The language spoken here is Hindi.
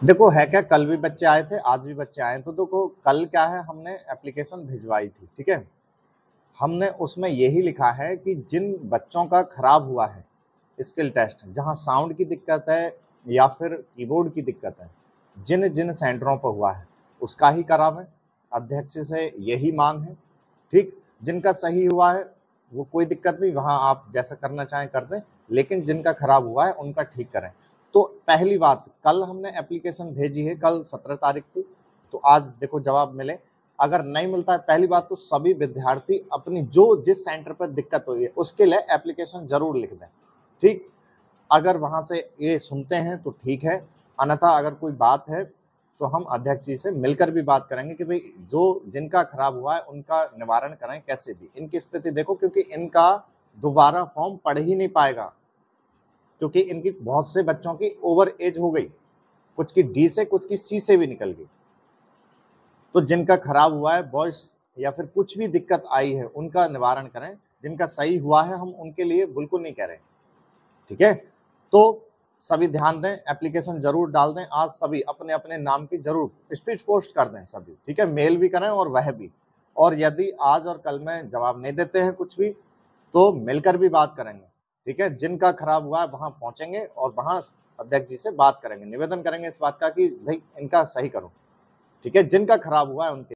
देखो है क्या, कल भी बच्चे आए थे, आज भी बच्चे आए, तो देखो कल क्या है, हमने एप्लीकेशन भिजवाई थी, ठीक है। हमने उसमें यही लिखा है कि जिन बच्चों का खराब हुआ है स्किल टेस्ट, जहां साउंड की दिक्कत है या फिर कीबोर्ड की दिक्कत है, जिन जिन सेंटरों पर हुआ है उसका ही करावें। अध्यक्ष से यही मांग है, ठीक। जिनका सही हुआ है वो कोई दिक्कत नहीं, वहां आप जैसा करना चाहें कर दें, लेकिन जिनका खराब हुआ है उनका ठीक करें। तो पहली बात, कल हमने एप्लीकेशन भेजी है, कल 17 तारीख थी, तो आज देखो जवाब मिले। अगर नहीं मिलता है, पहली बात तो सभी विद्यार्थी अपनी जो जिस सेंटर पर दिक्कत हुई है उसके लिए एप्लीकेशन जरूर लिख दें, ठीक। अगर वहां से ये सुनते हैं तो ठीक है, अन्यथा अगर कोई बात है तो हम अध्यक्ष जी से मिलकर भी बात करेंगे कि भाई जो जिनका खराब हुआ है उनका निवारण करें कैसे भी। इनकी स्थिति देखो, क्योंकि इनका दोबारा फॉर्म पढ़ ही नहीं पाएगा, क्योंकि इनकी बहुत से बच्चों की ओवर एज हो गई, कुछ की डी से कुछ की सी से भी निकल गई। तो जिनका खराब हुआ है वॉइस या फिर कुछ भी दिक्कत आई है उनका निवारण करें, जिनका सही हुआ है हम उनके लिए बिल्कुल नहीं कह रहे, ठीक है। तो सभी ध्यान दें, एप्लीकेशन जरूर डाल दें, आज सभी अपने अपने नाम की जरूर स्पीड पोस्ट कर दें सभी, ठीक है, मेल भी करें और वह भी। और यदि आज और कल में जवाब नहीं देते हैं कुछ भी, तो मिलकर भी बात करेंगे, ठीक है। जिनका खराब हुआ है वहां पहुंचेंगे और वहां अध्यक्ष जी से बात करेंगे, निवेदन करेंगे इस बात का कि भाई इनका सही करो, ठीक है, जिनका खराब हुआ है उनके